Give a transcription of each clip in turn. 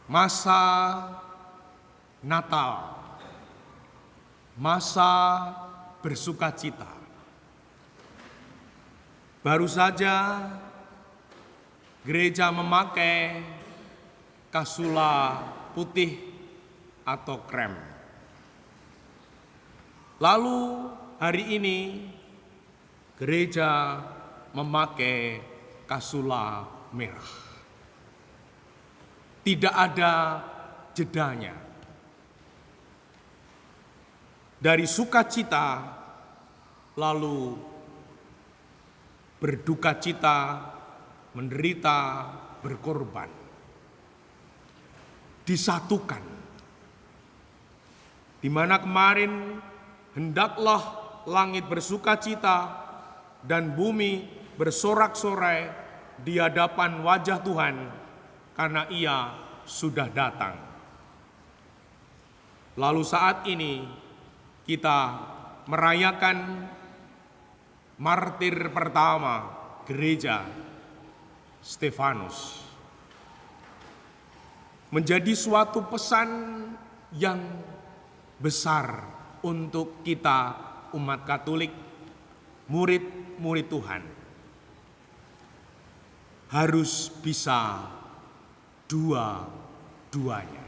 masa Natal, masa bersukacita. Baru saja gereja memakai kasula putih atau krem. Lalu hari ini gereja memakai kasula merah. Tidak ada jedanya. Dari sukacita lalu berduka cita, menderita, berkorban. Disatukan. Di mana kemarin hendaklah langit bersukacita dan bumi bersorak-sorai di hadapan wajah Tuhan karena Ia sudah datang. Lalu saat ini kita merayakan martir pertama gereja Stefanus. Menjadi suatu pesan yang besar untuk kita umat Katolik, murid-murid Tuhan. Harus bisa dua-duanya.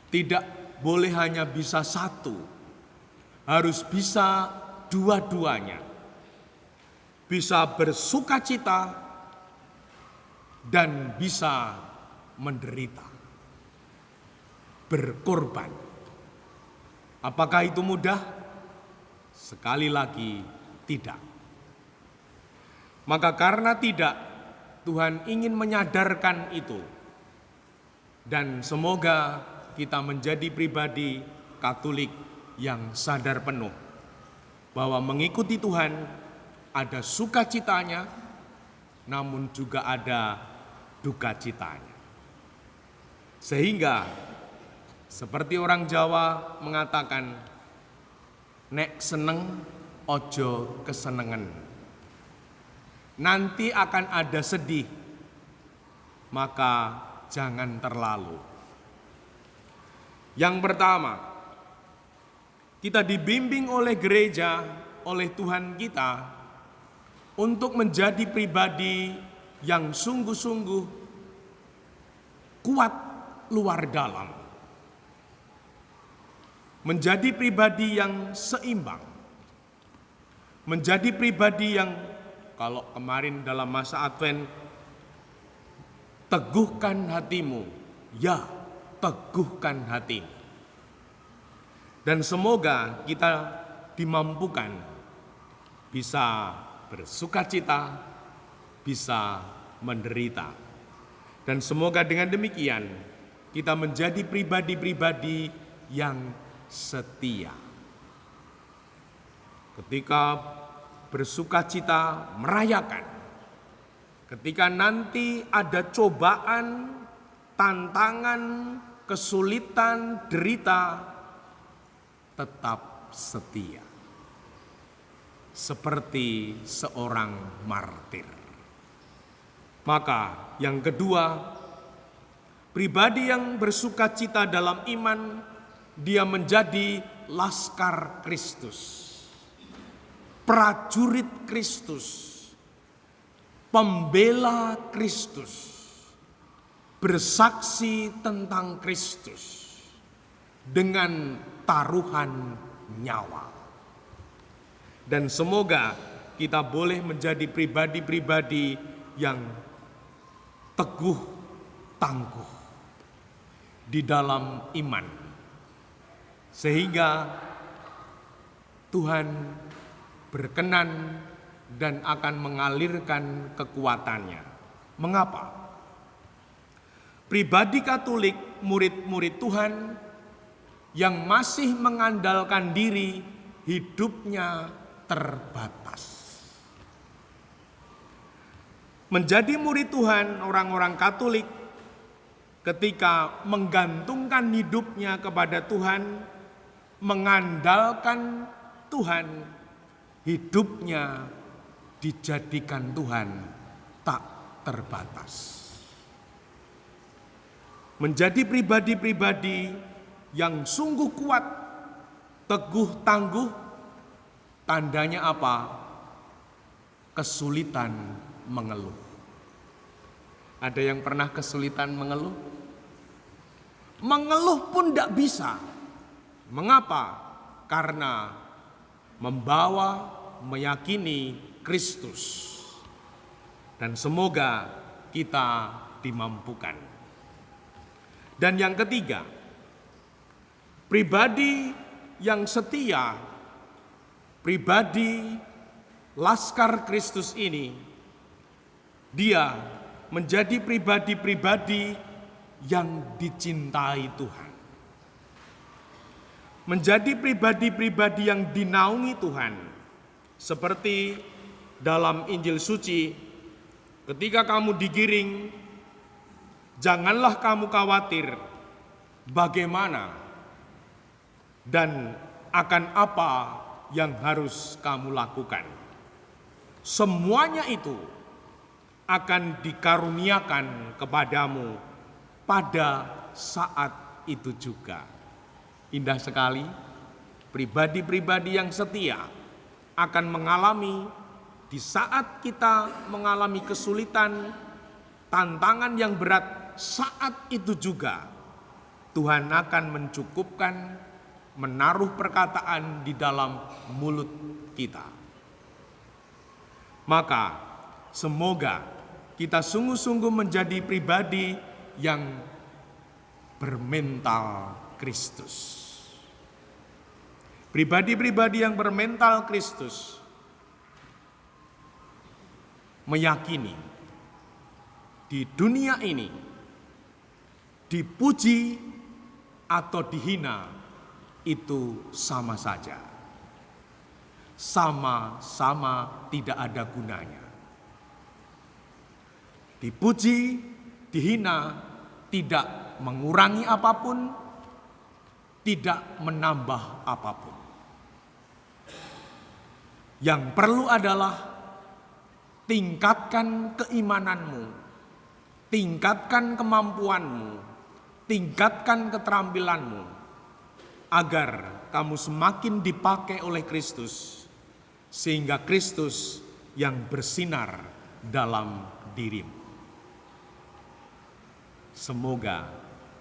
Tidak boleh hanya bisa satu, harus bisa dua-duanya. Bisa bersukacita dan bisa menderita, berkorban. Apakah itu mudah? Sekali lagi tidak. Maka karena tidak, Tuhan ingin menyadarkan itu. Dan semoga kita menjadi pribadi Katolik yang sadar penuh bahwa mengikuti Tuhan ada sukacitanya, namun juga ada duka citanya. Sehingga seperti orang Jawa mengatakan, nek seneng ojo kesenengan. Nanti akan ada sedih, maka jangan terlalu. Yang pertama, kita dibimbing oleh gereja, oleh Tuhan kita untuk menjadi pribadi yang sungguh-sungguh kuat luar dalam. Menjadi pribadi yang seimbang. Menjadi pribadi yang, kalau kemarin dalam masa Advent, teguhkan hatimu, ya teguhkan hatimu. Dan semoga kita dimampukan bisa bersukacita, bisa menderita. Dan semoga dengan demikian kita menjadi pribadi-pribadi yang setia. Ketika bersukacita merayakan, ketika nanti ada cobaan, tantangan, kesulitan, derita, tetap setia. Seperti seorang martir. Maka yang kedua, pribadi yang bersukacita dalam iman, dia menjadi laskar Kristus, prajurit Kristus, pembela Kristus, bersaksi tentang Kristus dengan taruhan nyawa. Dan semoga kita boleh menjadi pribadi-pribadi yang teguh, tangguh di dalam iman. Sehingga Tuhan berkenan dan akan mengalirkan kekuatannya. Mengapa? Pribadi Katolik, murid-murid Tuhan yang masih mengandalkan diri, hidupnya terbatas. Menjadi murid Tuhan, orang-orang Katolik ketika menggantungkan hidupnya kepada Tuhan, mengandalkan Tuhan, hidupnya dijadikan Tuhan tak terbatas. menjadi pribadi-pribadi yang sungguh kuat, teguh, tangguh. Tandanya apa? Kesulitan mengeluh. Ada yang pernah kesulitan mengeluh? Mengeluh pun tidak bisa. Mengapa? Karena membawa, meyakini Kristus. Dan semoga kita dimampukan. Dan yang ketiga, pribadi yang setia, pribadi Laskar Kristus ini, dia menjadi pribadi-pribadi yang dicintai Tuhan. Menjadi pribadi-pribadi yang dinaungi Tuhan. Seperti dalam Injil suci, ketika kamu digiring, janganlah kamu khawatir bagaimana dan akan apa yang harus kamu lakukan. Semuanya itu akan dikaruniakan kepadamu pada saat itu juga. Indah sekali, pribadi-pribadi yang setia akan mengalami di saat kita mengalami kesulitan, tantangan yang berat, saat itu juga Tuhan akan mencukupkan, menaruh perkataan di dalam mulut kita. Maka semoga kita sungguh-sungguh menjadi pribadi yang bermental Kristus. Pribadi-pribadi yang bermental Kristus meyakini di dunia ini dipuji atau dihina itu sama saja. Sama-sama tidak ada gunanya. Dipuji, dihina tidak mengurangi apapun, tidak menambah apapun. Yang perlu adalah tingkatkan keimananmu, tingkatkan kemampuanmu, tingkatkan keterampilanmu, agar kamu semakin dipakai oleh Kristus, sehingga Kristus yang bersinar dalam dirimu. Semoga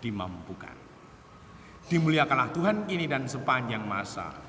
dimampukan. Dimuliakanlah Tuhan kini dan sepanjang masa.